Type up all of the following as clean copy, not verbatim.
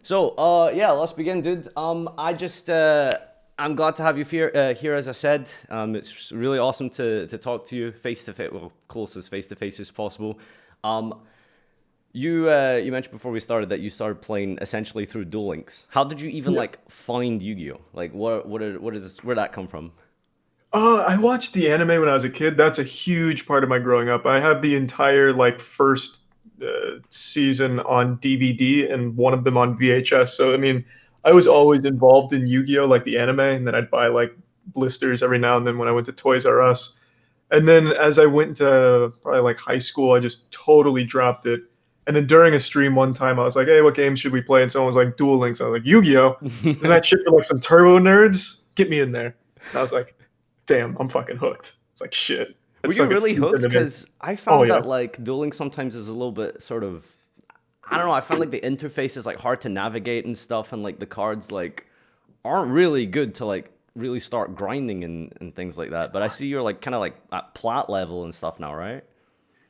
Yeah, let's begin, dude. I'm glad to have you here. As I said, it's really awesome to talk to you face to face, well, close as face to face as possible. Um, you mentioned before we started that you started playing essentially through Duel Links. How did you even Yeah. like find Yu-Gi-Oh? Like, where did that come from? I watched the anime when I was a kid. That's a huge part of my growing up. I have the entire first season on DVD and one of them on VHS. So I mean, I was always involved in Yu-Gi-Oh, like the anime, and then I'd buy blisters every now and then when I went to Toys R Us. And then as I went to probably high school, I just totally dropped it. And then during a stream one time, I was like, "Hey, what game should we play?" And someone was like, "Duel Links." I was like, "Yu-Gi-Oh! Isn't that shit for some turbo nerds? Get me in there." And I was like, damn, I'm fucking hooked. It's like shit. Were It you sunk its really teeth hooked? into me. Because I Oh found yeah. that like dueling sometimes is a little bit sort of, I don't know. I found like the interface is like hard to navigate and stuff, and like the cards like aren't really good to like really start grinding and things like that. But I see you're like kind of like at plat level and stuff now, right?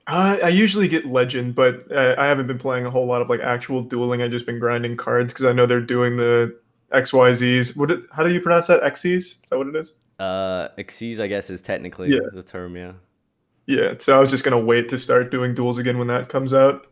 I usually get legend, but I haven't been playing a whole lot of actual dueling. I just been grinding cards because I know they're doing the XYZs. How do you pronounce that? Xyz? Is that what it is? Xyz, I guess, is technically Yeah. the term, yeah. Yeah. So I was just gonna wait to start doing duels again when that comes out.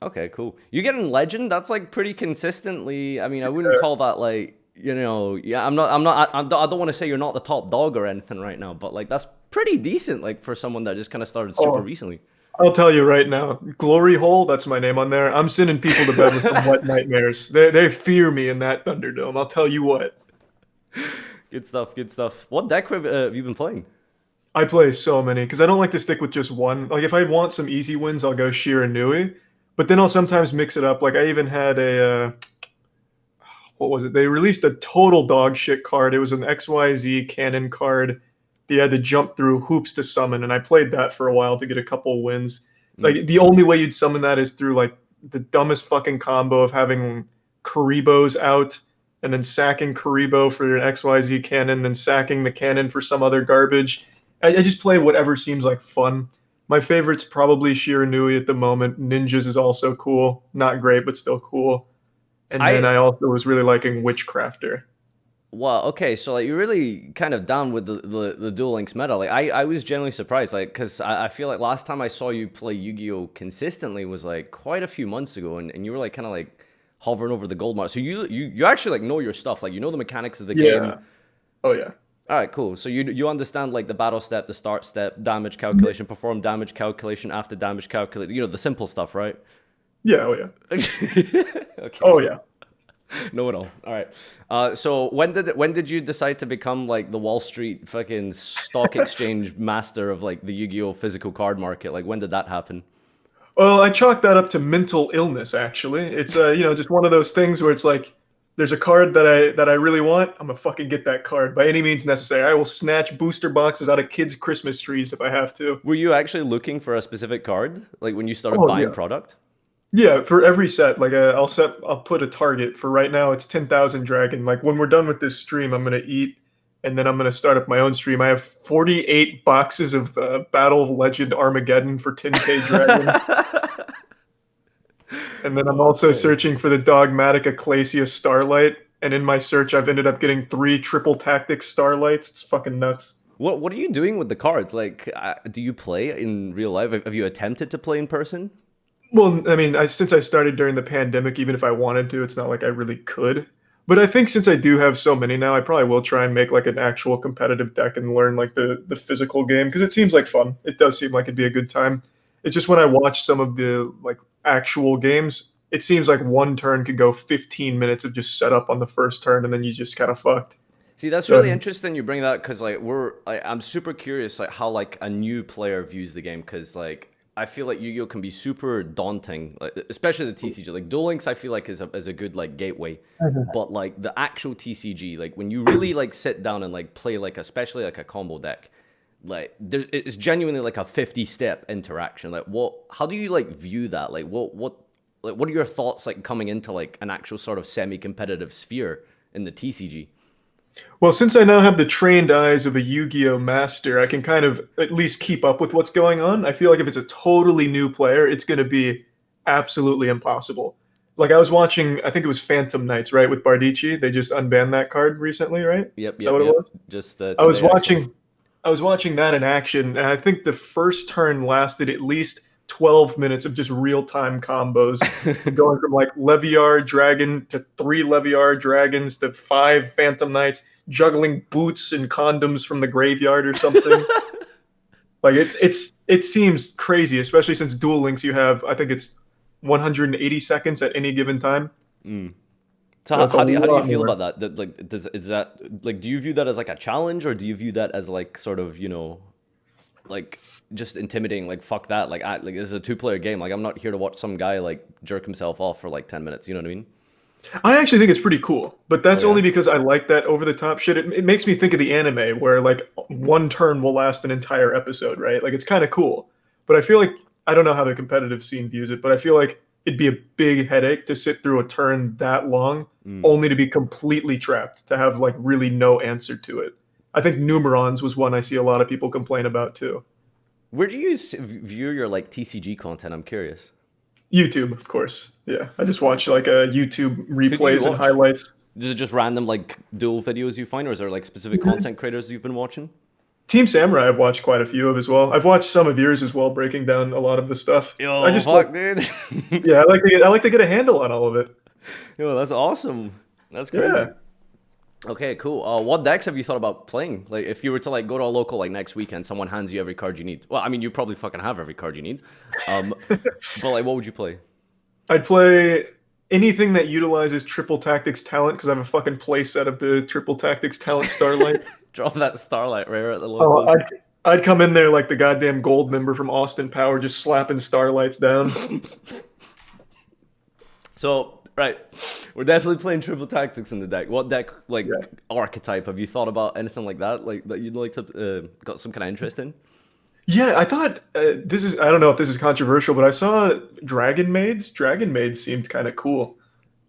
Okay, cool. You getting legend? That's like pretty consistently. I mean, I wouldn't call that like, yeah, I don't want to say you're not the top dog or anything right now, but like that's pretty decent, like for someone that just kind of started super Oh, recently. I'll tell you right now, Glory Hole, that's my name on there. I'm sending people to bed with some wet nightmares. They fear me in that Thunderdome. I'll tell you what. Good stuff, good stuff. What deck have you been playing? I play so many because I don't like to stick with just one. Like if I want some easy wins, I'll go Shiranui, but then I'll sometimes mix it up. Like I even had what was it? They released a total dog shit card. It was an XYZ cannon card. They had to jump through hoops to summon, and I played that for a while to get a couple wins. Mm. Like the only way you'd summon that is through the dumbest fucking combo of having Karibos out and then sacking Karibo for an XYZ cannon, then sacking the cannon for some other garbage. I just play whatever seems like fun. My favorite's probably Shiranui at the moment. Ninjas is also cool. Not great, but still cool. And then I I also was really liking Witchcrafter. Well, okay, so like you're really kind of down with the Duel Links meta. Like I was genuinely surprised, like because I feel like last time I saw you play Yu-Gi-Oh consistently was like quite a few months ago, and you were like kind of like hovering over the gold mark. So you actually like know your stuff, like you know the mechanics of the game. Yeah. Oh yeah. All right, cool. So you understand like the battle step, the start step, damage calculation, perform damage calculation after damage calculation. You know the simple stuff, right? Yeah. Oh yeah. Okay, Oh cool. yeah. Know it all. All right. So when did you decide to become like the Wall Street fucking stock exchange master of like the Yu-Gi-Oh physical card market? Like when did that happen? Well, I chalk that up to mental illness. Actually, it's just one of those things where it's like there's a card that I really want. I'm gonna fucking get that card by any means necessary. I will snatch booster boxes out of kids' Christmas trees if I have to. Were you actually looking for a specific card like when you started Oh buying yeah. product? Yeah, for every set, I'll put a target for right now. It's 10,000 dragon. Like when we're done with this stream, I'm gonna eat, and then I'm gonna start up my own stream. I have 48 boxes of Battle of Legend Armageddon for 10k dragon, and then I'm also Okay. searching for the dogmatic Ecclesia Starlight. And in my search, I've ended up getting 3 triple tactics Starlights. It's fucking nuts. What are you doing with the cards? Like, do you play in real life? Have you attempted to play in person? Well, I mean, since I started during the pandemic, even if I wanted to, it's not like I really could. But I think since I do have so many now, I probably will try and make like an actual competitive deck and learn like the physical game because it seems like fun. It does seem like it'd be a good time. It's just when I watch some of the actual games, it seems like one turn could go 15 minutes of just setup on the first turn, and then you just kind of fucked. See, that's So really interesting you bring that because I'm super curious like how like a new player views the game because like I feel like Yu-Gi-Oh can be super daunting, like, especially the TCG. Like Duel Links, I feel like is a good like gateway, but like the actual TCG, like when you really like sit down and like play like especially like a combo deck, like it's genuinely like a 50-step interaction. Like how do you like view that? What are your thoughts like coming into like an actual sort of semi-competitive sphere in the TCG? Well, since I now have the trained eyes of a Yu-Gi-Oh master, I can kind of at least keep up with what's going on. I feel like if it's a totally new player, it's going to be absolutely impossible. Like I was watching, I think it was Phantom Knights, right, with Bardici. They just unbanned that card recently, right? Yep, Is that yep, what it yep. was? Just I was today, actually. watching I was watching that in action, and I think the first turn lasted at least 12 minutes of just real-time combos, going from like Leviar Dragon to 3 Leviar Dragons to 5 Phantom Knights, juggling boots and condoms from the graveyard or something. Like it seems crazy, especially since Duel Links you have, I think it's 180 seconds at any given time. Mm. So So it's a how do you lot feel more. about that? That like does is that like do you view that as like a challenge, or do you view that as like sort of, like just intimidating, like fuck that, like this is a two-player game, like I'm not here to watch some guy like jerk himself off for like 10 minutes, you know what I mean? I actually think it's pretty cool, but Oh that's yeah. only because I like that over the top shit. It makes me think of the anime where like one turn will last an entire episode, right? Like it's kind of cool, but I feel like I don't know how the competitive scene views it, but I feel like it'd be a big headache to sit through a turn that long, Mm. only to be completely trapped, to have like really no answer to it. I think Numerons was one I see a lot of people complain about too. Where do you view your like TCG content? I'm curious. YouTube, of course. Yeah, I just watch like YouTube Who do you replays and watch? highlights. Is it just random like duel videos you find, or is there like specific content creators you've been watching? Team Samurai, I've watched quite a few of as well. I've watched some of yours as well, breaking down a lot of the stuff. I Yo, just like, fuck, dude. yeah, I like to get a handle on all of it. Yo, that's awesome. That's crazy. Yeah. Okay, cool. What decks have you thought about playing? Like, if you were to like go to a local like next weekend, someone hands you every card you need. Well, I mean, you probably fucking have every card you need. But like, what would you play? I'd play anything that utilizes triple tactics talent because I have a fucking play set of the triple tactics talent Starlight. Drop that Starlight Rare at the Oh, locals. I'd come in there like the goddamn gold member from Austin Power, just slapping Starlights down. So, right, we're definitely playing triple tactics in the deck. What deck, like, Yeah. archetype, have you thought about anything like that? Like, that you'd like to, got some kind of interest in? Yeah, I thought this is. I don't know if this is controversial, but I saw Dragon Maids. Dragon Maids seemed kind of cool.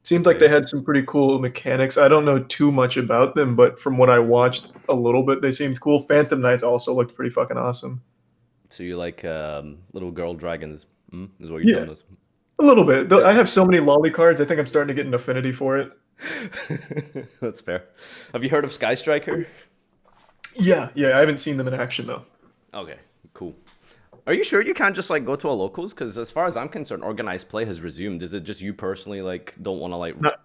Seemed like they Okay. had some pretty cool mechanics. I don't know too much about them, but from what I watched a little bit, they seemed cool. Phantom Knights also looked pretty fucking awesome. So you like little girl dragons, is what you're Yeah, telling us. a little bit. Okay. I have so many lolly cards. I think I'm starting to get an affinity for it. That's fair. Have you heard of Sky Striker? Yeah, yeah. I haven't seen them in action though. Okay, cool. Are you sure you can't just like go to a locals? Because as far as I'm concerned, organized play has resumed. Is it just you personally like don't want to like? Not,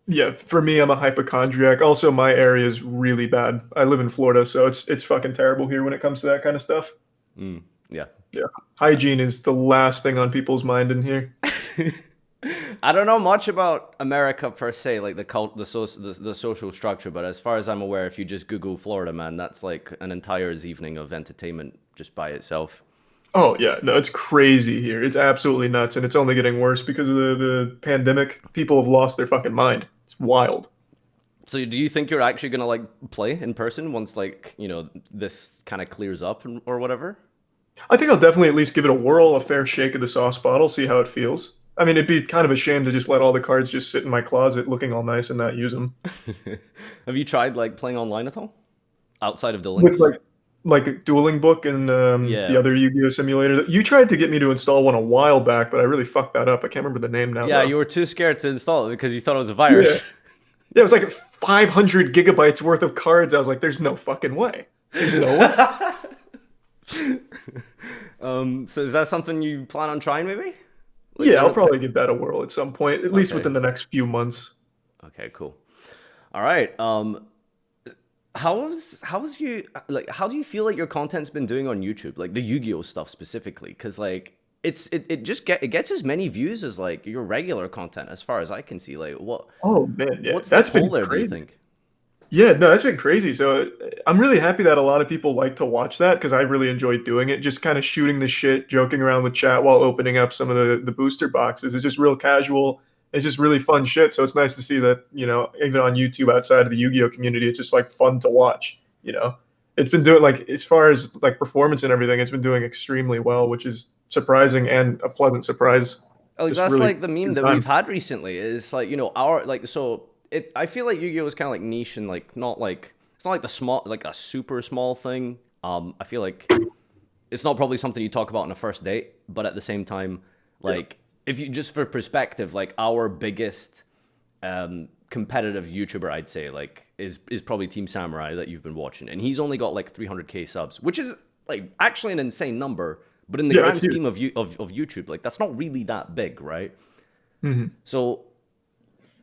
yeah, for me, I'm a hypochondriac. Also, my area is really bad. I live in Florida, so it's fucking terrible here when it comes to that kind of stuff. Yeah. Yeah, hygiene is the last thing on people's mind in here. I don't know much about America per se, like the social structure. But as far as I'm aware, if you just Google Florida, man, that's like an entire evening of entertainment just by itself. Oh yeah, no, it's crazy here. It's absolutely nuts, and it's only getting worse because of the pandemic. People have lost their fucking mind. It's wild. So do you think you're actually gonna like play in person once like this kind of clears up or whatever? I think I'll definitely at least give it a whirl, a fair shake of the sauce bottle, see how it feels. I mean, it'd be kind of a shame to just let all the cards just sit in my closet looking all nice and not use them. Have you tried like playing online at all outside of the With links? like a dueling book and the Yeah. other Yu-Gi-Oh simulator. You tried to get me to install one a while back, but I really fucked that up. I can't remember the name now Yeah, though. you were too scared to install it because you thought it was a Yeah, virus. yeah, it was like 500 gigabytes worth of cards. I was like, there's no fucking way. There's no way. So is that something you plan on trying maybe? Like Yeah, kind I'll of probably give that a whirl at some point, at least okay. within the next few months. Okay, cool. All right. How's you like how do you feel like your content's been doing on YouTube? Like the Yu-Gi-Oh stuff specifically cuz like it gets as many views as like your regular content as far as I can see. Like Oh man, yeah, what's the that's pull been there, do you crazy. think? Yeah, no, that's been crazy. So I'm really happy that a lot of people like to watch that because I really enjoyed doing it. Just kind of shooting the shit, joking around with chat while opening up some of the booster boxes. It's just real casual. It's just really fun shit. So it's nice to see that, even on YouTube outside of the Yu-Gi-Oh community, it's just like fun to watch. It's been doing like as far as like performance and everything, it's been doing extremely well, which is surprising and a pleasant surprise. Like Just that's really like the meme good that we've time. had recently is like, our like so it I feel like Yu-Gi-Oh is kind of like niche and like not like it's not like the small like a super small thing. I feel like it's not probably something you talk about on a first date, but at the same time, Yeah. like if you just for perspective, like our biggest competitive YouTuber, I'd say, like is probably Team Samurai that you've been watching, and he's only got like 300k subs, which is like actually an insane number. But in the Yeah, grand it's huge. scheme of YouTube, like that's not really that big, right? Mhm. So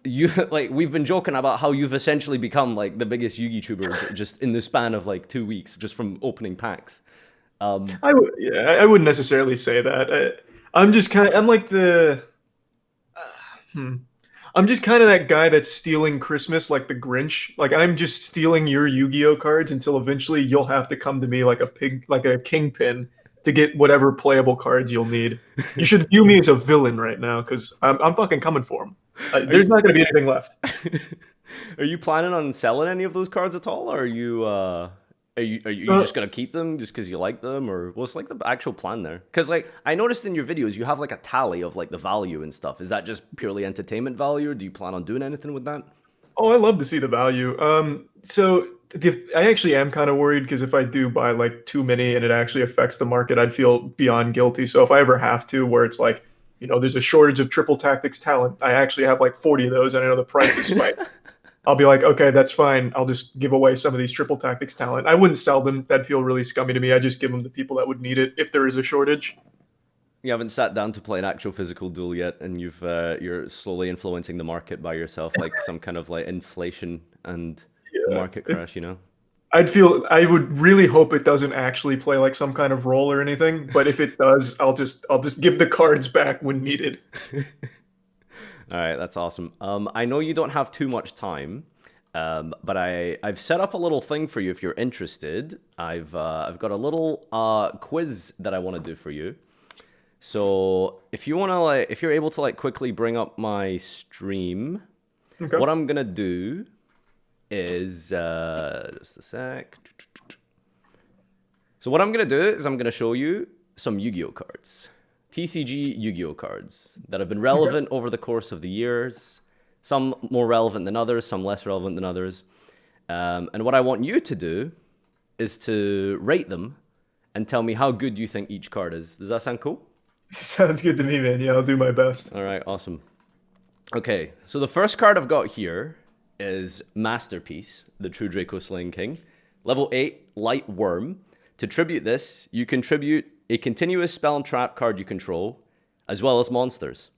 you like we've been joking about how you've essentially become like the biggest YouTuber just in the span of like 2 weeks, just from opening packs. I wouldn't necessarily say that. I'm just kind of I'm like the hmm. I'm just kind of that guy that's stealing Christmas like the Grinch. Like I'm just stealing your Yu-Gi-Oh cards until eventually you'll have to come to me like a pig, like a kingpin to get whatever playable cards you'll need. You should view me as a villain right now because I'm fucking coming for him. Are There's you not going to be anything left. are you planning on selling any of those cards at all, or are you Uh, just gonna keep them just because you like them, or what's like the actual plan there? Because like I noticed in your videos you have like a tally of like the value and stuff. Is that just purely entertainment value, or do you plan on doing anything with that? oh, I love to see the value. So I actually am kind of worried because if I do buy like too many and it actually affects the market, I'd feel beyond guilty. So if I ever have to, where it's like, there's a shortage of triple tactics talent, I actually have like 40 of those, and I know the price is spiked. I'll be like, okay, that's fine. I'll just give away some of these triple tactics talent. I wouldn't sell them. That'd feel really scummy to me. I just give them to people that would need it if there is a shortage. You haven't sat down to play an actual physical duel yet, and you're slowly influencing the market by yourself, like some kind of like inflation and Yeah. market crash, you know? I would really hope it doesn't actually play like some kind of role or anything, but if it does, I'll just give the cards back when needed. All right, that's awesome. I know you don't have too much time, but I've set up a little thing for you if you're interested. I've got a little quiz that I want to do for you. So if you wanna like, if you're able to like quickly bring up my stream, Okay. what I'm gonna do is just a sec. So what I'm gonna do is I'm gonna show you some Yu-Gi-Oh cards, TCG Yu-Gi-Oh cards that have been relevant over the course of the years. Some more relevant than others, some less relevant than others. And what I want you to do is to rate them and tell me how good you think each card is. Does that sound cool? Sounds good to me, man. Yeah, I'll do my best. All right, awesome. Okay, so the first card I've got here is Masterpiece, the True Draco Slaying King. Level 8, Light Worm. To tribute this, you contribute a continuous spell and trap card you control, as well as monsters.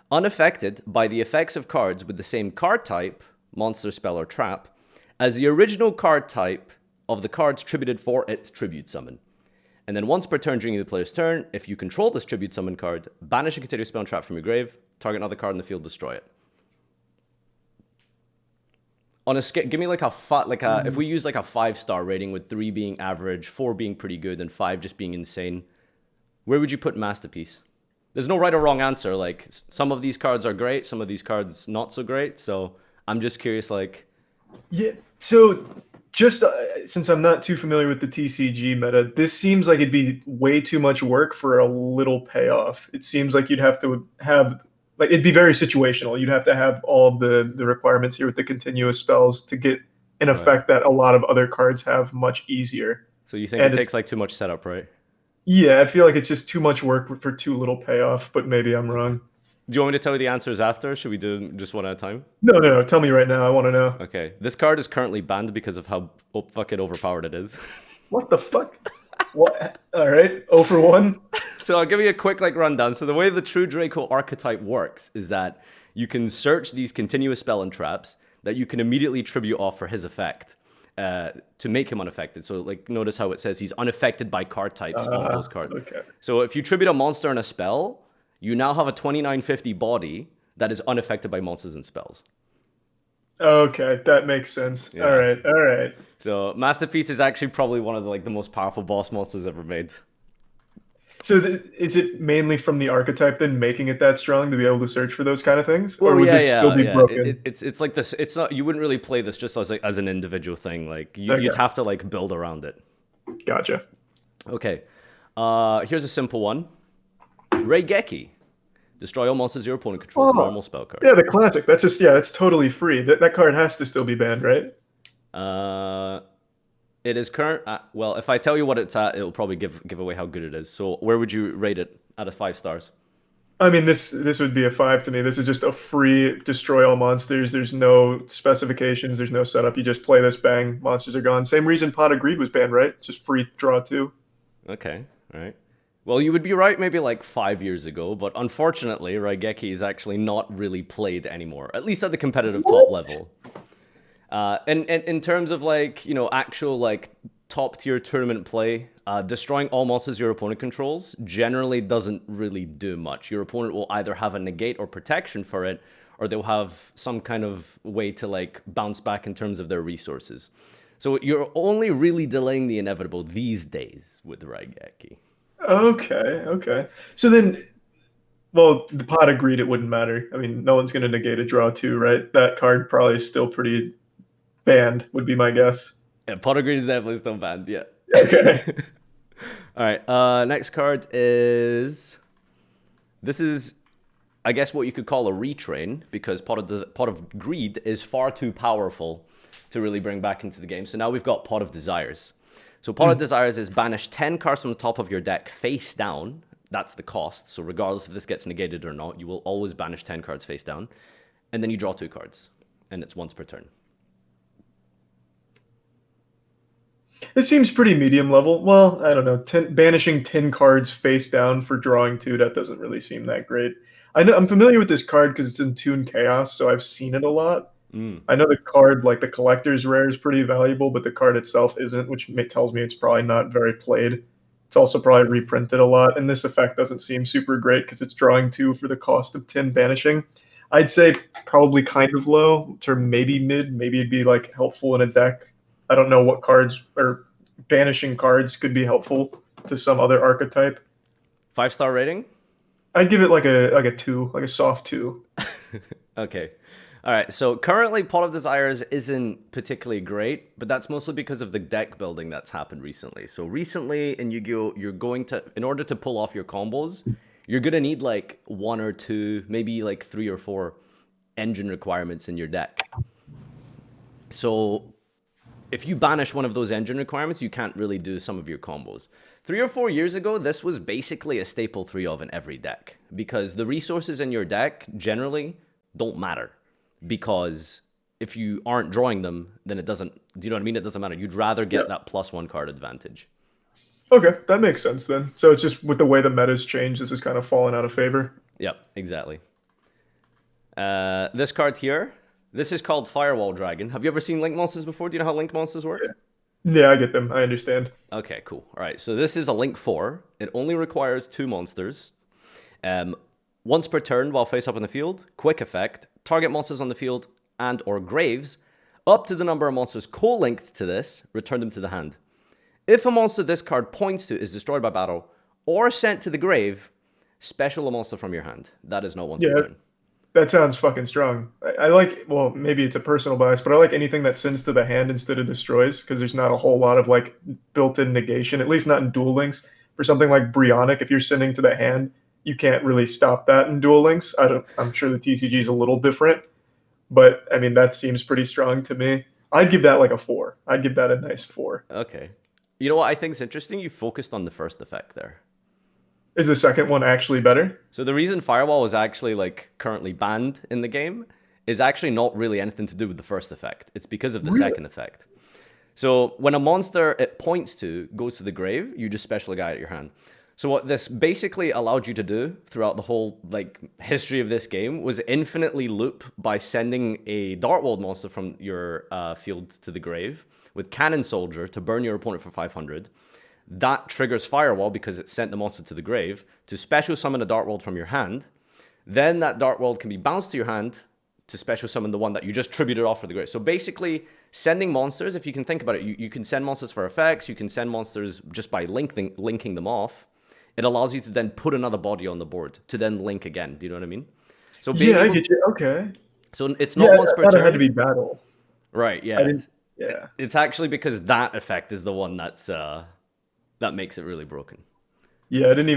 Unaffected by the effects of cards with the same card type, monster, spell, or trap, as the original card type of the cards tributed for its tribute summon. And then once per turn during the player's turn, if you control this tribute summon card, banish a continuous spell and trap from your grave, target another card in the field, destroy it. On a scale, give me like if we use like a 5-star rating with 3 being average, 4 being pretty good, and 5 just being insane, where would you put Masterpiece? There's no right or wrong answer. Like some of these cards are great, some of these cards not so great. So I'm just curious, like, Yeah. So just since I'm not too familiar with the TCG meta, this seems like it'd be way too much work for a little payoff. It seems like you'd have to have like it'd be very situational. You'd have to have all of the requirements here with the continuous spells to get an right. effect that a lot of other cards have much easier. So you think it And takes like too much setup, right? yeah, I feel like it's just too much work for too little payoff, but maybe I'm wrong. Do you want me to tell you the answers after? Should we do them just one at a time? No, no, no. Tell me right now. I want to know. Okay. This card is currently banned because of how fucking overpowered it is. What the fuck? What? All right. 0 for 1. So I'll give you a quick like rundown. So the way the True Draco archetype works is that you can search these continuous spell and traps that you can immediately tribute off for his effect to make him unaffected. So like notice how it says he's unaffected by card types of those cards. Okay. So if you tribute a monster and a spell, you now have a 2950 body that is unaffected by monsters and spells. Okay, that makes sense. Yeah. All right, all right. So Masterpiece is actually probably one of the most powerful boss monsters ever made. So is it mainly from the archetype then making it that strong to be able to search for those kind of things, Well, or would yeah, this yeah, still be yeah. broken? It's like this. It's not. You wouldn't really play this just as an individual thing. Like Okay. you'd have to like build around it. Gotcha. Okay. Here's a simple one. Raigeki. Destroy all monsters your opponent controls. Oh, Normal spell card. yeah, the classic. That's just that's totally free. That card has to still be banned, right? It is current. Well, if I tell you what it's at, it'll probably give away how good it is. So where would you rate it out of 5 stars? I mean, this would be a 5 to me. This is just a free destroy all monsters. There's no specifications. There's no setup. You just play this, bang, monsters are gone. Same reason Pot of Greed was banned, right? Just free draw 2. Okay, all right. Well, you would be right maybe like 5 years ago, but unfortunately, Raigeki is actually not really played anymore, at least at the competitive top level. And in terms of like, you know, actual like top tier tournament play, destroying all monsters your opponent controls generally doesn't really do much. Your opponent will either have a negate or protection for it, or they'll have some kind of way to like bounce back in terms of their resources. So you're only really delaying the inevitable these days with Raigeki. Okay. So then, well, the Pot of Greed, it wouldn't matter. I mean, no one's going to negate a draw 2, right? That card probably is still pretty banned, would be my guess. Yeah, Pot of Greed is definitely still banned, yeah. Okay. All right, next card is... This is, I guess, what you could call a retrain, because Pot of Greed is far too powerful to really bring back into the game. So now we've got Pot of Desires. So Pot of Desires is banish 10 cards from the top of your deck face down. That's the cost. So regardless if this gets negated or not, you will always banish 10 cards face down. And then you draw 2 cards. And it's once per turn. This seems pretty medium level. Well, I don't know. Banishing 10 cards face down for drawing 2, that doesn't really seem that great. I'm familiar with this card because it's in Toon Chaos, so I've seen it a lot. I know the card, like the collector's rare, is pretty valuable, but the card itself isn't, which tells me it's probably not very played. It's also probably reprinted a lot, and this effect doesn't seem super great because it's drawing 2 for the cost of 10 banishing. I'd say probably kind of low to maybe mid. Maybe it'd be like helpful in a deck. I don't know what cards or banishing cards could be helpful to some other archetype. 5-star rating? I'd give it like a 2, like a soft 2. Okay. All right, so currently Pot of Desires isn't particularly great, but that's mostly because of the deck building that's happened recently. So recently in Yu-Gi-Oh, you're going to, in order to pull off your combos, you're going to need like 1 or 2, maybe like 3 or 4 engine requirements in your deck. So if you banish one of those engine requirements, you can't really do some of your combos. 3 or 4 years ago, this was basically a staple 3 of in every deck, because the resources in your deck generally don't matter. Because if you aren't drawing them, then it doesn't, do you know what I mean? It doesn't matter. You'd rather get that +1 card advantage. Okay, that makes sense then. So it's just with the way the meta's changed, this is kind of fallen out of favor. Yep, exactly. This card here, this is called Firewall Dragon. Have you ever seen Link monsters before? Do you know how Link monsters work? Yeah, I get them. I understand. Okay, cool. All right, so this is a Link 4. It only requires 2 monsters. Once per turn while face up in the field, quick effect, target monsters on the field and or graves, up to the number of monsters co-linked to this, return them to the hand. If a monster this card points to is destroyed by battle or sent to the grave, special a monster from your hand. That is not once per turn. That sounds fucking strong. I like, well, maybe it's a personal bias, but I like anything that sends to the hand instead of destroys, because there's not a whole lot of like built-in negation, at least not in Duel Links. For something like Brionic, if you're sending to the hand, you can't really stop that in Duel Links. I'm sure the TCG is a little different, but I mean, that seems pretty strong to me. I'd give that like a 4. I'd give that a nice 4. Okay. You know what I think is interesting? You focused on the first effect there. Is the second one actually better? So the reason Firewall is actually like currently banned in the game is actually not really anything to do with the first effect. It's because of the second effect. So when a monster it points to goes to the grave, you just special a guy at your hand. So what this basically allowed you to do throughout the whole like history of this game was infinitely loop by sending a Dartwald monster from your field to the grave with Cannon Soldier to burn your opponent for 500. That triggers Firewall because it sent the monster to the grave to special summon a Dartwald from your hand. Then that Dartwald can be bounced to your hand to special summon the one that you just tributed off for the grave. So basically, sending monsters, if you can think about it, you can send monsters for effects, you can send monsters just by linking them off. It allows you to then put another body on the board to then link again. Do you know what I mean? So yeah, I get you. Okay. So it's not once per turn. It had to be battle. Right. Yeah. Yeah. It's actually because that effect is the one that's that makes it really broken. Yeah, I didn't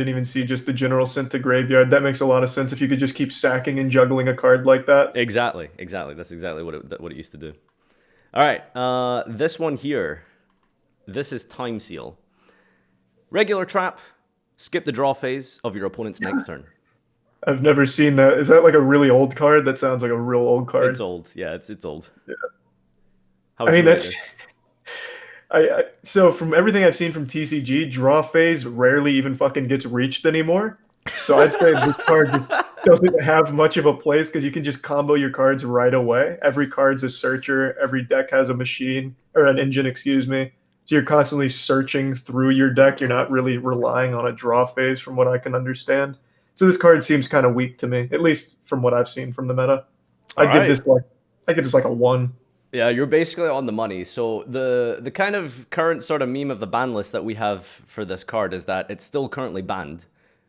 even see just the general sent to graveyard. That makes a lot of sense if you could just keep sacking and juggling a card like that. Exactly. That's exactly what it used to do. All right. This one here. This is Time Seal. Regular trap. Skip the draw phase of your opponent's next turn. I've never seen that. Is that like a really old card? That sounds like a real old It's card. old. Yeah, it's old. How I would mean, you rate that's this? so from everything I've seen from TCG, draw phase rarely even fucking gets reached anymore. So I'd say this card just doesn't have much of a place because you can just combo your cards right away. Every card's a searcher. Every deck has a machine or an engine, excuse me. So you're constantly searching through your deck. You're not really relying on a draw phase, from what I can understand. So this card seems kind of weak to me, at least from what I've seen from the meta. All I'd give right. this like I give this like a 1. Yeah, you're basically on the money. So the kind of current sort of meme of the ban list that we have for this card is that it's still currently banned,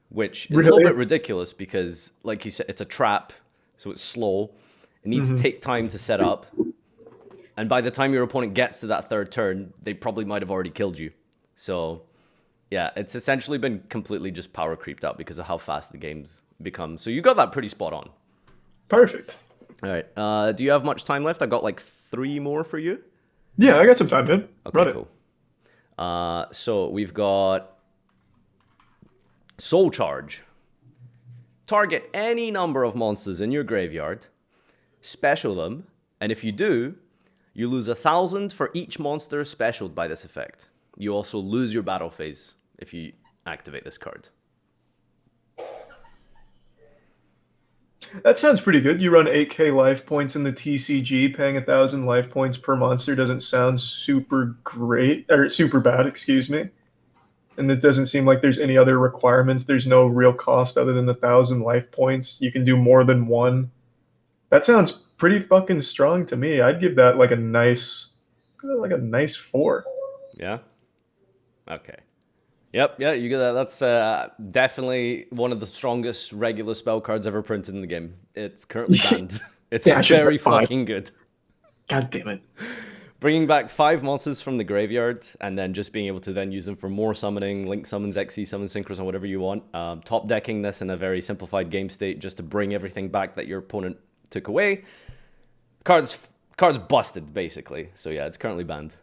which is a little Really? bit ridiculous because, like you said, it's a trap, so it's slow. It needs to Hmm. take time to set up, and by the time your opponent gets to that third turn, they probably might have already killed you. So, yeah, it's essentially been completely just power creeped out because of how fast the game's become. So you got that pretty spot on. Perfect. All right. Do you have much time left? I got like 3 more for you. Yeah, I got some time, man. Okay, Run it. cool. So we've got Soul Charge. Target any number of monsters in your graveyard, special them, and if you do, you lose 1,000 for each monster specialed by this effect. You also lose your battle phase if you activate this card. That sounds pretty good. You run 8K life points in the TCG, paying 1,000 life points per monster doesn't sound super great, or super bad, excuse me. And it doesn't seem like there's any other requirements. There's no real cost other than the 1,000 life points. You can do more than one. That sounds pretty fucking strong to me. I'd give that like a nice 4. Yeah? Okay. Yep, yeah, you get that. That's definitely one of the strongest regular spell cards ever printed in the game. It's currently banned. It's Yeah, I should very have 5. fucking good. God damn it. Bringing back 5 monsters from the graveyard, and then just being able to then use them for more summoning, link summons, XE summons, synchros, and whatever you want. Top decking this in a very simplified game state just to bring everything back that your opponent took away. Cards busted, basically. So yeah, it's currently banned.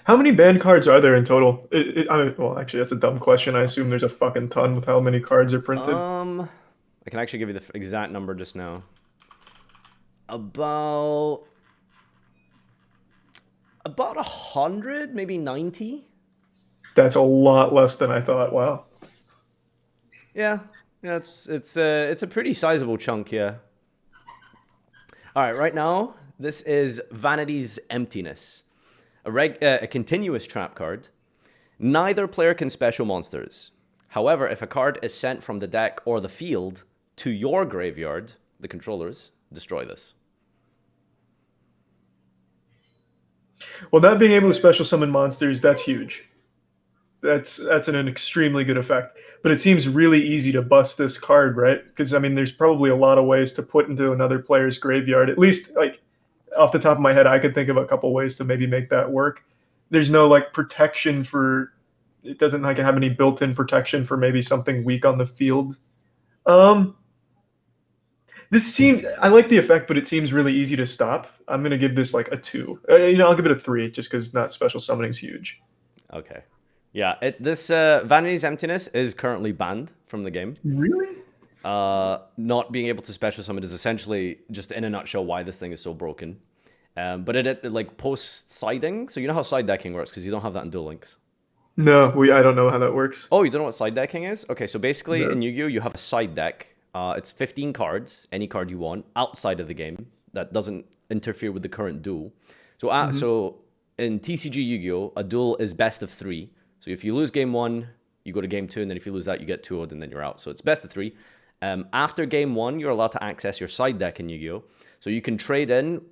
How many banned cards are there in total? Well, actually, that's a dumb question. I assume there's a fucking ton with how many cards are printed. I can actually give you the exact number just now. About 100, maybe 90. That's a lot less than I thought. Wow. Yeah, it's a pretty sizable chunk, yeah. All right, right now this is Vanitys Emptiness, a continuous trap card. Neither player can special monsters. However, if a card is sent from the deck or the field to your graveyard, the controllers destroy this. Well, not being able to special summon monsters, that's huge. That's an extremely good effect. But it seems really easy to bust this card, right? Because I mean, there's probably a lot of ways to put into another player's graveyard. At least, like off the top of my head, I could think of a couple ways to maybe make that work. There's no like protection for. It doesn't like have any built-in protection for maybe something weak on the field. Um, this seems. I like the effect, but it seems really easy to stop. I'm gonna give this like a 2. I'll give it a 3 just because not special summoning is huge. Okay. Yeah, this Vanity's Emptiness is currently banned from the game. Really? Not being able to special summon is essentially just in a nutshell why this thing is so broken. But it like post siding, so you know how side decking works because you don't have that in Duel Links. No, I don't know how that works. Oh, you don't know what side decking is? Okay, so basically No. in Yu-Gi-Oh you have a side deck. It's 15 cards, any card you want outside of the game that doesn't interfere with the current duel. So so in TCG Yu-Gi-Oh a duel is best of 3. So if you lose game 1, you go to game 2, and then if you lose that, you get 2-0, and then you're out. So it's best of 3. After game 1, you're allowed to access your side deck in Yu-Gi-Oh! So you can trade in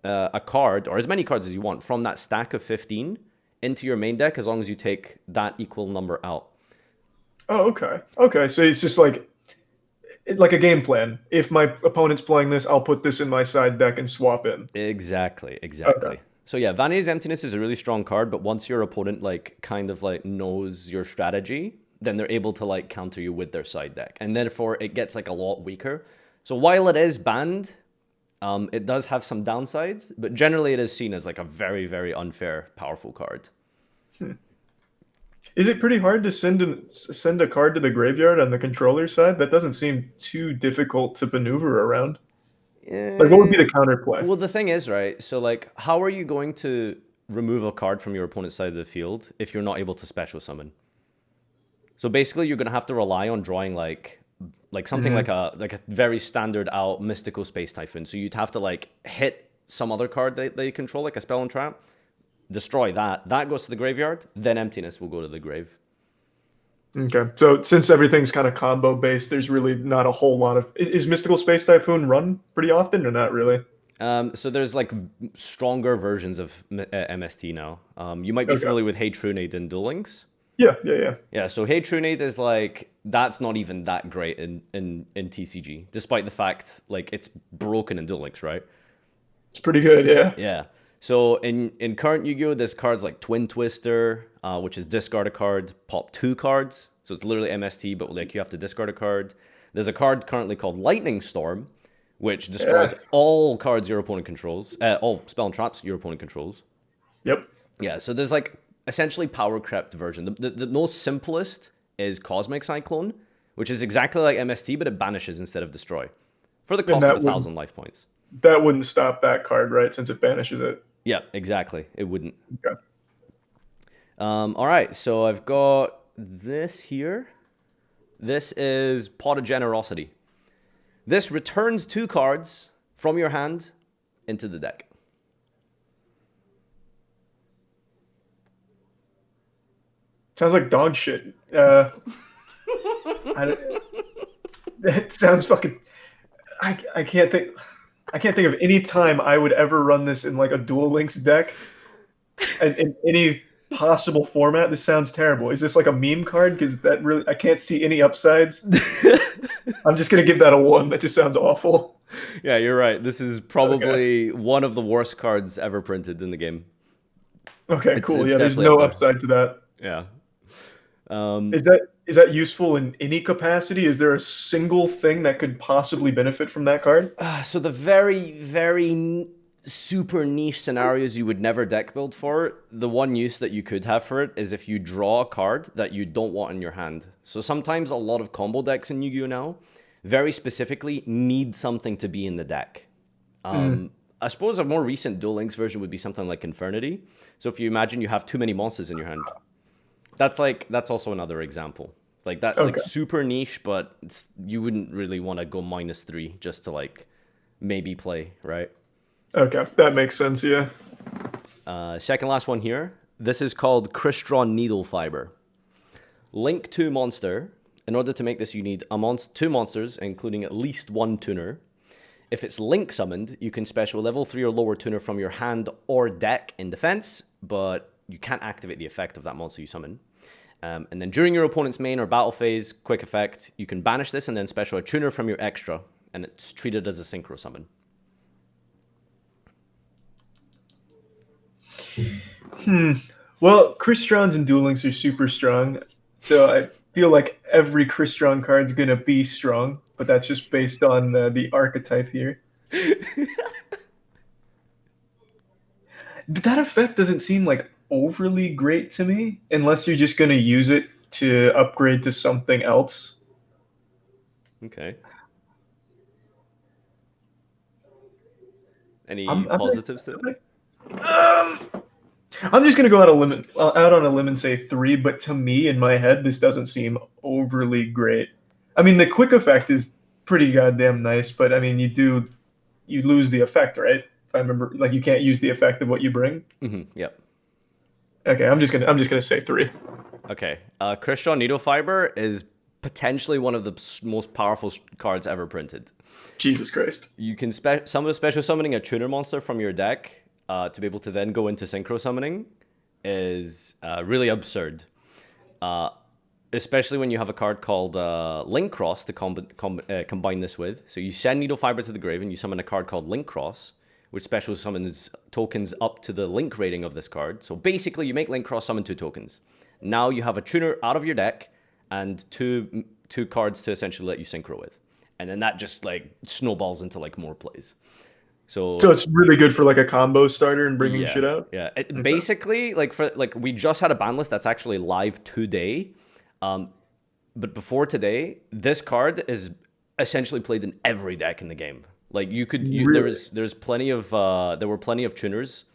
a card, or as many cards as you want, from that stack of 15 into your main deck, as long as you take that equal number out. Oh, okay. Okay, so it's just like a game plan. If my opponent's playing this, I'll put this in my side deck and swap in. Exactly. Okay. So yeah, Vanity's Emptiness is a really strong card, but once your opponent like kind of like knows your strategy, then they're able to like counter you with their side deck, and therefore it gets like a lot weaker. So while it is banned, it does have some downsides, but generally it is seen as like a very, very unfair, powerful card. Is it pretty hard to send a card to the graveyard on the controller side? That doesn't seem too difficult to maneuver around. Like, what would be Eh, the counterplay? well, the thing is, right? So, like, how are you going to remove a card from your opponent's side of the field if you're not able to special summon? So basically, you're gonna have to rely on drawing like something Hmm. like a very standard out mystical space typhoon. So you'd have to like hit some other card that they control, like a spell and trap, destroy that. That goes to the graveyard. Then emptiness will go to the grave. Okay, so since everything's kind of combo based, there's really not a whole lot of. Is Mystical Space Typhoon run pretty often or not really? So there's like stronger versions of MST now. You might be Okay. familiar with Hey Trunade and Duelings. Yeah, yeah, yeah. Yeah, so Hey Trunade is like that's not even that great in TCG, despite the fact like it's broken in Duel Links, right? It's pretty good. Yeah. Yeah. So in current Yu-Gi-Oh, there's cards like Twin Twister, which is discard a card, pop 2 cards. So it's literally MST, but like you have to discard a card. There's a card currently called Lightning Storm, which destroys Yes. all cards your opponent controls, all spell and traps your opponent controls. Yep. Yeah, so there's like essentially power crept version. The most simplest is Cosmic Cyclone, which is exactly like MST, but it banishes instead of destroy for the And cost of 1,000 life points. that wouldn't stop that card, right? Since it banishes it. Yeah, exactly. It wouldn't. Okay. All right, so I've got this here. This is Pot of Generosity. This returns 2 cards from your hand into the deck. Sounds like dog shit. I, that sounds fucking. I can't think. I can't think of any time I would ever run this in like a Duel Links deck, and in any possible format. This sounds terrible. Is this like a meme card? Because that really, I can't see any upsides. I'm just gonna give that a 1. That just sounds awful. Yeah, you're right. This is Okay. probably one of the worst cards ever printed in the game. Okay. Cool. It's Yeah. There's definitely up no there. upside to that. Yeah. Is that useful in any capacity? Is there a single thing that could possibly benefit from that card? So the very, very super niche scenarios you would never deck build for, the one use that you could have for it is if you draw a card that you don't want in your hand. So sometimes a lot of combo decks in Yu-Gi-Oh now, very specifically, need something to be in the deck. I suppose a more recent Duel Links version would be something like Infernity. So if you imagine you have too many monsters in your hand, that's also another example. Like that, like Okay. super niche, but you wouldn't really want to go -3 just to like maybe play, right? Okay. That makes sense. Yeah. Second last one here. This is called Crestron Needle Fiber. Link 2 monster. In order to make this, you need 2 monsters, including at least 1 tuner. If it's link summoned, you can special level 3 or lower tuner from your hand or deck in defense, but you can't activate the effect of that monster you summon. And then during your opponent's main or battle phase, quick effect, you can banish this and then special a tuner from your extra, and it's treated as a synchro summon. Well, Crestron's and Duel Links are super strong, so I feel like every Crestron card's gonna be strong, but that's just based on the archetype here. But that effect doesn't seem like overly great to me, unless you're just gonna use it to upgrade to something else. Okay. Any I'm I'm, positives to it? I'm just gonna go out on a limb and say 3. But to me, in my head, this doesn't seem overly great. I mean, the quick effect is pretty goddamn nice, but I mean, you lose the effect, right? If I remember, like you can't use the effect of what you bring. Yep. Okay, I'm just gonna say 3. Okay. Crestron Needle Fiber is potentially one of the most powerful cards ever printed. Jesus Christ. You can summon special summoning a tuner monster from your deck to be able to then go into synchro summoning is really absurd. Especially when you have a card called Link Cross to combine this with. So you send Needle Fiber to the grave and you summon a card called Link Cross, which special summons tokens up to the link rating of this card. So basically you make Link Cross summon 2 tokens. Now you have a tuner out of your deck and two cards to essentially let you synchro with. And then that just like snowballs into like more plays. So So it's really good for like a combo starter and bringing yeah, shit out. yeah. Okay. Basically, like we just had a ban list that's actually live today. Um, but before today, this card is essentially played in every deck in the game. Like Really? there's plenty of there were plenty of tuners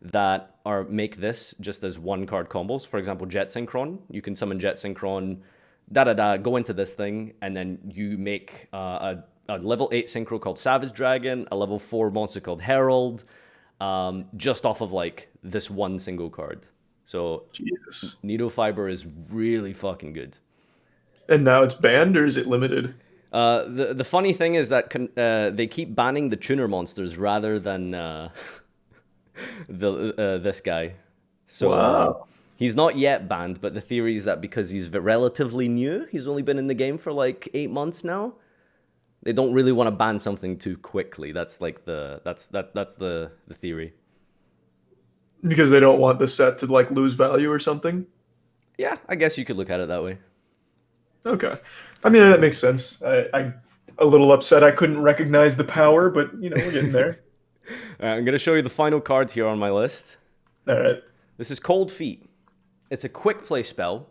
that are make this just as one card combos. For example, Jet Synchron. You can summon Jet Synchron, go into this thing, and then you make a level 8 synchro called Savage Dragon, a level 4 monster called Herald, just off of like this one single card. So Jesus. Nido Fiber is really fucking good. And now it's banned or is it limited? The funny thing is that they keep banning the tuner monsters rather than this guy. So Wow. he's not yet banned, but the theory is that because he's relatively new, he's only been in the game for like 8 months now. They don't really want to ban something too quickly. That's like that's the theory. Because they don't want the set to like lose value or something. Yeah, I guess you could look at it that way. Okay. I mean, that makes sense. I a little upset I couldn't recognize the power, but you know, we're getting there. I'm gonna show you the final card here on my list. All right. This is Cold Feet. It's a quick play spell.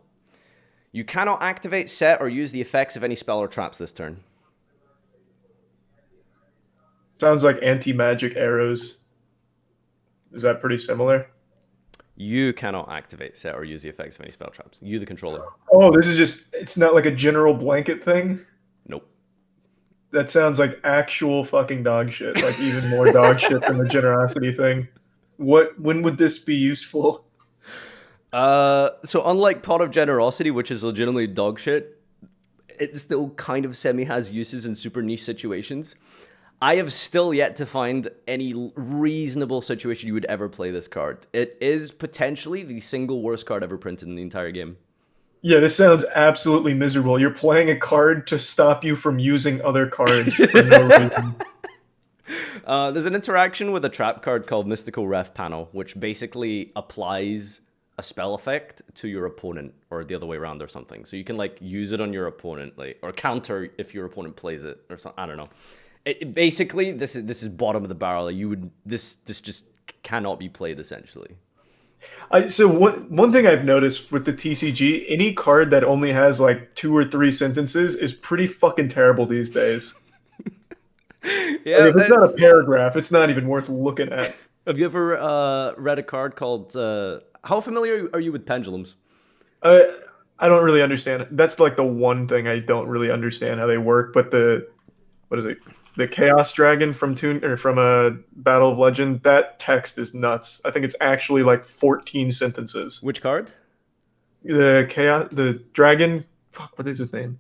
You cannot activate, set, or use the effects of any spell or traps this turn. Sounds like anti-magic arrows. Is that pretty similar? You cannot activate, set, or use the effects of any spell traps. You, the controller. Oh, this is just, it's not like a general blanket thing. Nope. That sounds like actual fucking dog shit. Like even more dog shit than the generosity thing. When would this be useful? So unlike Pot of Generosity, which is legitimately dog shit, it still kind of semi has uses in super niche situations. I have still yet to find any reasonable situation you would ever play this card. It is potentially the single worst card ever printed in the entire game. Yeah, this sounds absolutely miserable. You're playing a card to stop you from using other cards for no reason. There's an interaction with a trap card called Mystical Ref Panel, which basically applies a spell effect to your opponent, or the other way around, or something. So you can like use it on your opponent, like, or counter if your opponent plays it, or something. I don't know. Basically, this is bottom of the barrel. Like, this just cannot be played essentially. So one thing I've noticed with the TCG, any card that only has like 2 or 3 sentences is pretty fucking terrible these days. Yeah, Like, if it's not a paragraph, it's not even worth looking at. Have you ever read a card called? How familiar are you with pendulums? I don't really understand it. That's like the one thing I don't really understand how they work. But what is it? The Chaos Dragon from Battle of Legend. That text is nuts. I think it's actually like 14 sentences. Which card? The dragon. Fuck, what is his name?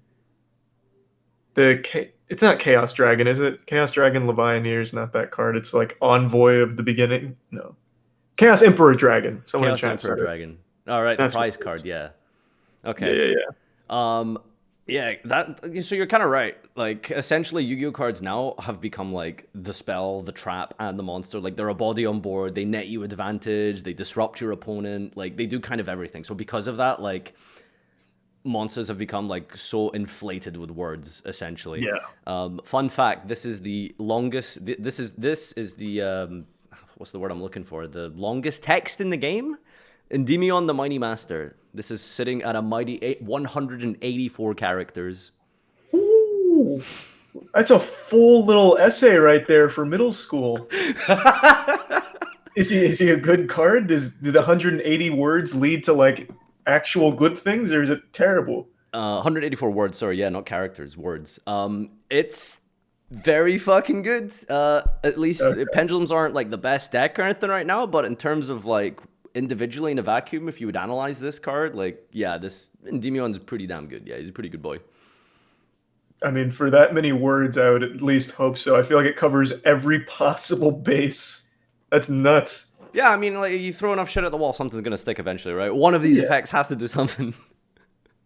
It's not Chaos Dragon, is it? Chaos Dragon Levianeer is not that card. It's like Envoy of the Beginning. No, Chaos Emperor Dragon. Someone Chaos in chat Emperor said it. Dragon. All right, That's the what prize it card. is. Yeah. Yeah, Okay. yeah, yeah. Yeah, that. So you're kind of right. Like, essentially, Yu-Gi-Oh cards now have become like the spell, the trap, and the monster. Like, they're a body on board. They net you advantage. They disrupt your opponent. Like, they do kind of everything. So because of that, like, monsters have become like so inflated with words. Essentially. Yeah. Fun fact: this is the longest. This is the what's the word I'm looking for? The longest text in the game. Endemion, the Mighty Master. This is sitting at a mighty 184 characters. Ooh, that's a full little essay right there for middle school. Is he a good card? Do the 180 words lead to like actual good things, or is it terrible? 184 words, sorry, yeah, not characters, words. It's very fucking good. At least Okay. pendulums aren't like the best deck or anything right now, but in terms of like individually in a vacuum, if you would analyze this card, like, yeah, this Endemion's pretty damn good. Yeah, he's a pretty good boy. I mean, for that many words, I would at least hope so. I feel like it covers every possible base. That's nuts. Yeah, I mean, like, you throw enough shit at the wall, something's gonna stick eventually, right? One of these Yeah. effects has to do something.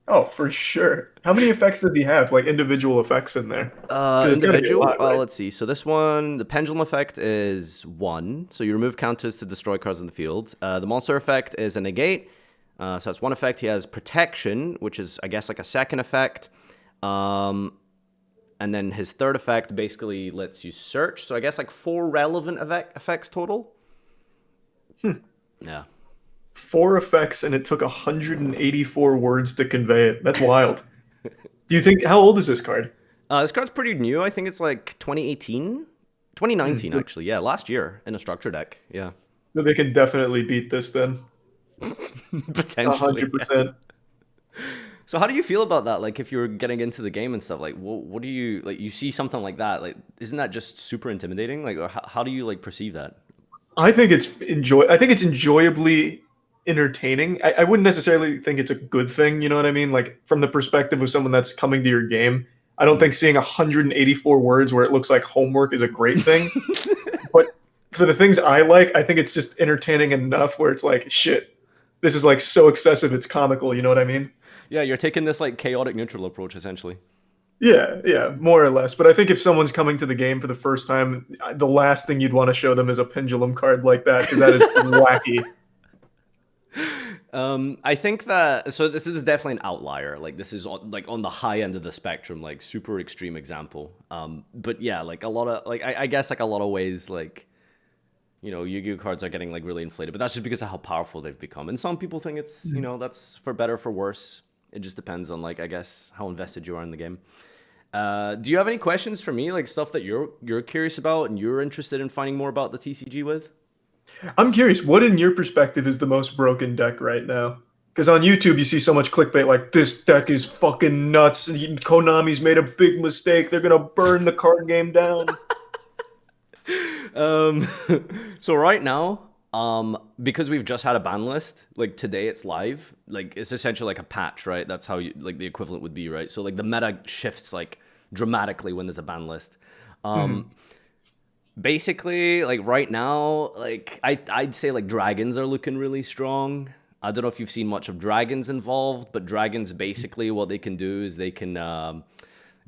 Oh, for sure. How many effects does he have? Like individual effects in there? 'Cause it's gotta be a Individual. lot, right? Let's see. So this one, the pendulum effect is 1. So you remove counters to destroy cards in the field. The monster effect is a negate. So that's one effect. He has protection, which is, I guess, like a second effect. And then his third effect basically lets you search. So I guess like 4 relevant effects total. Yeah. 4 effects, and it took 184 words to convey it. That's wild. Do you think, how old is this card? This card's pretty new. I think it's like 2018, 2019 So actually. Yeah, last year in a structure deck. Yeah. they can definitely beat this then. Potentially. 100%. So how do you feel about that? Like if you're getting into the game and stuff, like what do you like? You see something like that, like isn't that just super intimidating? Like or how do you like perceive that? I think it's enjoyably entertaining. I wouldn't necessarily think it's a good thing, you know what I mean? Like from the perspective of someone that's coming to your game, I don't think seeing 184 words where it looks like homework is a great thing. But for the things I like, I think it's just entertaining enough where it's like, shit, this is like so excessive, it's comical, you know what I mean? Yeah, you're taking this like chaotic neutral approach essentially. Yeah, more or less. But I think if someone's coming to the game for the first time, the last thing you'd want to show them is a pendulum card like that because that is wacky. I think that so this is definitely an outlier. Like this is like on the high end of the spectrum, like super extreme example. But yeah, like a lot of like I guess like a lot of ways like Yu-Gi-Oh cards are getting like really inflated, but that's just because of how powerful they've become. And some people think it's that's for better or for worse. It just depends on like I guess how invested you are in the game. Do you have any questions for me, like stuff that you're curious about and you're interested in finding more about the TCG with? I'm curious, what in your perspective is the most broken deck right now? Because on YouTube, you see so much clickbait like, this deck is fucking nuts. Konami's made a big mistake. They're going to burn the card game down. So right now, because we've just had a ban list, like today it's live, like it's essentially like a patch, right? That's how you, like the equivalent would be, right? So like the meta shifts like dramatically when there's a ban list. Basically, like right now, like I'd say like dragons are looking really strong. I don't know if you've seen much of dragons involved, but dragons basically what they can do is they can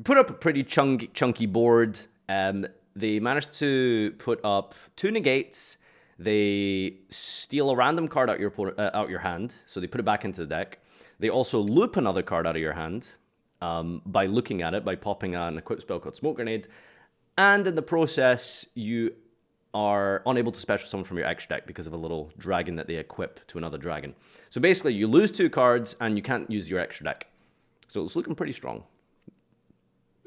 put up a pretty chunky board. They managed to put up 2 negates. They steal a random card out your hand, so they put it back into the deck. They also loop another card out of your hand by looking at it, by popping an equip spell called Smoke Grenade. And in the process, you are unable to special summon from your extra deck because of a little dragon that they equip to another dragon. So basically, you lose 2 cards and you can't use your extra deck. So it's looking pretty strong.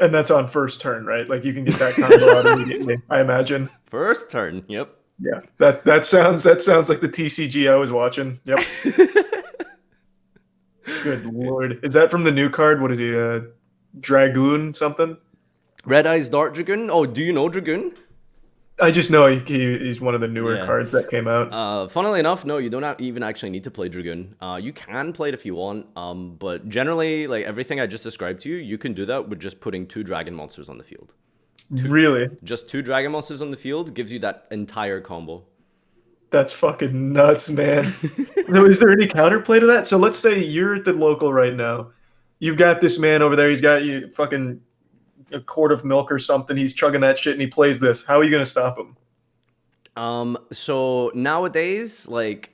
And that's on first turn, right? Like you can get that combo out immediately, I imagine. First turn, yep. Yeah, that sounds like the TCG I was watching. Yep. Good lord, is that from the new card? What is he? Dragoon something? Red Eyes Dart Dragoon. Oh, do you know Dragoon? I just know he's one of the newer cards that came out. Funnily enough, no, you don't even actually need to play Dragoon. You can play it if you want, but generally, like everything I just described to you, you can do that with just putting 2 dragon monsters on the field. Really? Just 2 dragon monsters on the field gives you that entire combo. That's fucking nuts, man. So is there any counterplay to that? So let's say you're at the local right now. You've got this man over there. He's got you fucking a quart of milk or something. He's chugging that shit and he plays this. How are you going to stop him? So nowadays, like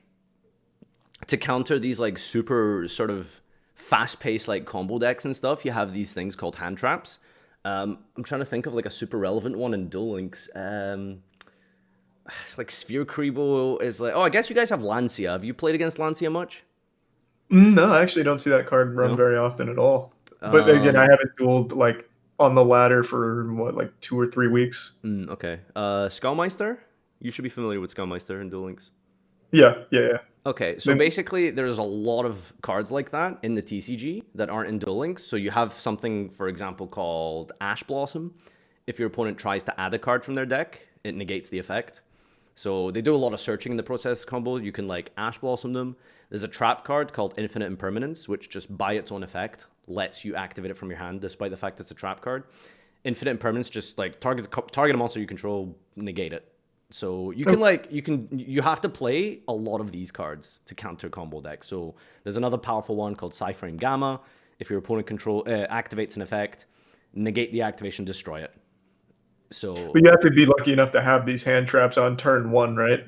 to counter these like super sort of fast-paced like combo decks and stuff, you have these things called hand traps. I'm trying to think of like a super relevant one in Duel Links. Like Sphere Kribo is like, oh, I guess you guys have Lancia. Have you played against Lancia much? No, I actually don't see that card run very often at all. But again, I haven't dueled like on the ladder for what, like 2 or 3 weeks. Okay. Skullmeister? You should be familiar with Skullmeister in Duel Links. Yeah. Okay, so basically there's a lot of cards like that in the TCG that aren't in Duel Links. So you have something, for example, called Ash Blossom. If your opponent tries to add a card from their deck, it negates the effect. So they do a lot of searching in the process combo. You can like Ash Blossom them. There's a trap card called Infinite Impermanence, which just by its own effect lets you activate it from your hand, despite the fact it's a trap card. Infinite Impermanence just like target a monster you control, negate it. So you can you have to play a lot of these cards to counter combo decks. So there's another powerful one called Cyframe Gamma. If your opponent activates an effect, negate the activation, destroy it. So but you have to be lucky enough to have these hand traps on turn 1, right?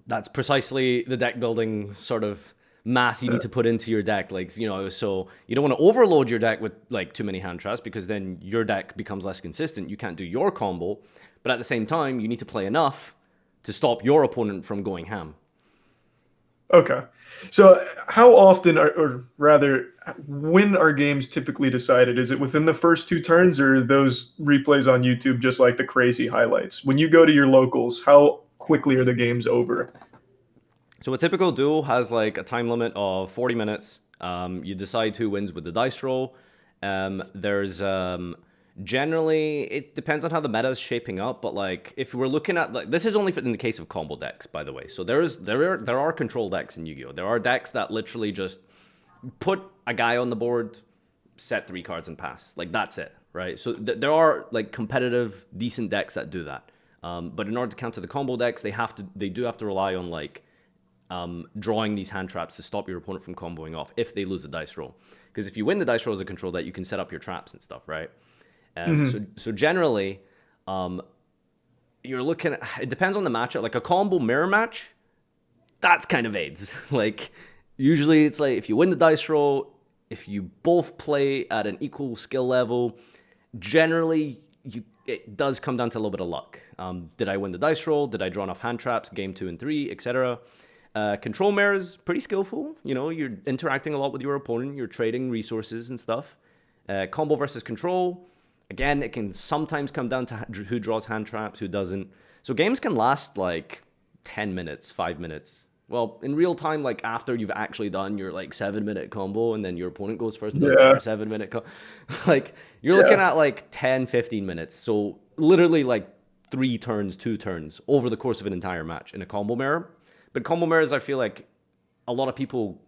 That's precisely the deck building sort of math you need to put into your deck. Like, you know, so you don't want to overload your deck with like too many hand traps because then your deck becomes less consistent. You can't do your combo, but at the same time, you need to play enough to stop your opponent from going ham. Okay. So how often or rather, when are games typically decided? Is it within the first two turns, or are those replays on YouTube just like the crazy highlights? When you go to your locals, how quickly are the games over? So a typical duel has like a time limit of 40 minutes. You decide who wins with the dice roll. There's generally, it depends on how the meta is shaping up, but like if we're looking at like, this is only in the case of combo decks, by the way. So there are control decks in Yu-Gi-Oh. There are decks that literally just put a guy on the board, set 3 cards and pass. Like that's it, right? So there are like competitive, decent decks that do that. But in order to counter the combo decks, they do have to rely on like drawing these hand traps to stop your opponent from comboing off if they lose the dice roll. Because if you win the dice roll as a control deck, you can set up your traps and stuff, right? So generally, you're looking at, it depends on the matchup. Like a combo mirror match, that's kind of AIDS. Like usually it's like if you win the dice roll, if you both play at an equal skill level, generally it does come down to a little bit of luck. Did I win the dice roll? Did I draw enough hand traps? Game 2 and 3, etc. Control mirrors, pretty skillful. You know, you're interacting a lot with your opponent. You're trading resources and stuff. Combo versus control. Again, it can sometimes come down to who draws hand traps, who doesn't. So games can last like 10 minutes, 5 minutes. Well, in real time, like after you've actually done your like 7-minute combo and then your opponent goes first and does their 7-minute combo. Like you're looking at like 10, 15 minutes. So literally like 3 turns, 2 turns over the course of an entire match in a combo mirror. But combo mirrors, I feel like a lot of people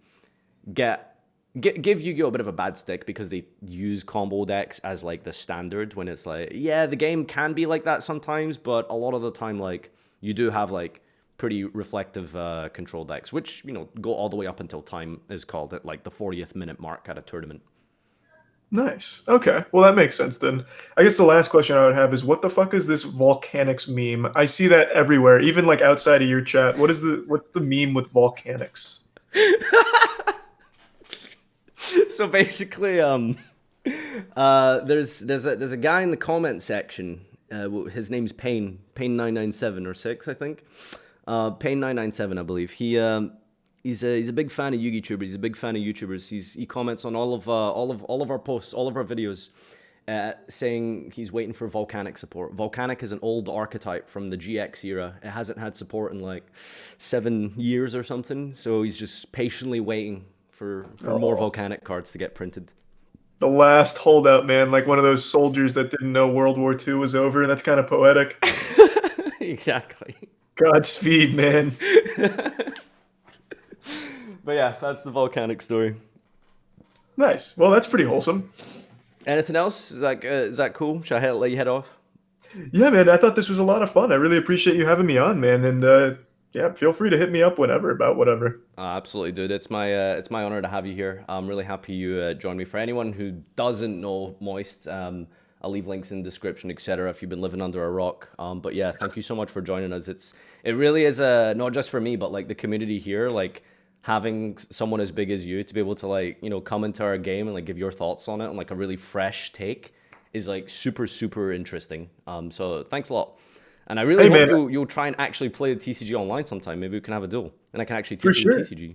give Yu-Gi-Oh a bit of a bad stick because they use combo decks as like the standard when it's like, yeah, the game can be like that sometimes, but a lot of the time, like you do have like pretty reflective control decks, which, you know, go all the way up until time is called at like the 40th minute mark at a tournament. Nice. Okay. Well, that makes sense then. I guess the last question I would have is, what the fuck is this volcanics meme? I see that everywhere, even like outside of your chat. What's the meme with volcanics? So basically, there's a guy in the comment section. His name's Pain997 or 6, I think. Pain997, I believe. He's a big fan of Yu-Gi-Tubers. He's a big fan of YouTubers. He comments on all of our posts, all of our videos, saying he's waiting for Volcanic support. Volcanic is an old archetype from the GX era. It hasn't had support in like 7 years or something. So he's just patiently waiting for more Volcanic cards to get printed. The last holdout, man, like one of those soldiers that didn't know World War II was over. That's kind of poetic. Exactly. Godspeed, man. But yeah, that's the Volcanic story. Nice. Well, that's pretty wholesome. Anything else? Is that cool? Should I let you head off? Yeah, man. I thought this was a lot of fun. I really appreciate you having me on, man. And yeah, feel free to hit me up whenever about whatever. Absolutely, dude. It's my honor to have you here. I'm really happy you joined me. For anyone who doesn't know Moist, I'll leave links in the description, etc. if you've been living under a rock. But yeah, thank you so much for joining us. It really is not just for me, but like the community here, like having someone as big as you to be able to like, you know, come into our game and like give your thoughts on it and like a really fresh take is like super, super interesting. So thanks a lot. And I really hope you'll try and actually play the TCG online sometime. Maybe we can have a duel and I can actually teach you the TCG.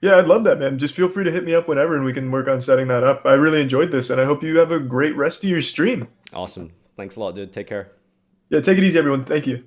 Yeah, I'd love that, man. Just feel free to hit me up whenever and we can work on setting that up. I really enjoyed this and I hope you have a great rest of your stream. Awesome. Thanks a lot, dude. Take care. Yeah, take it easy, everyone. Thank you.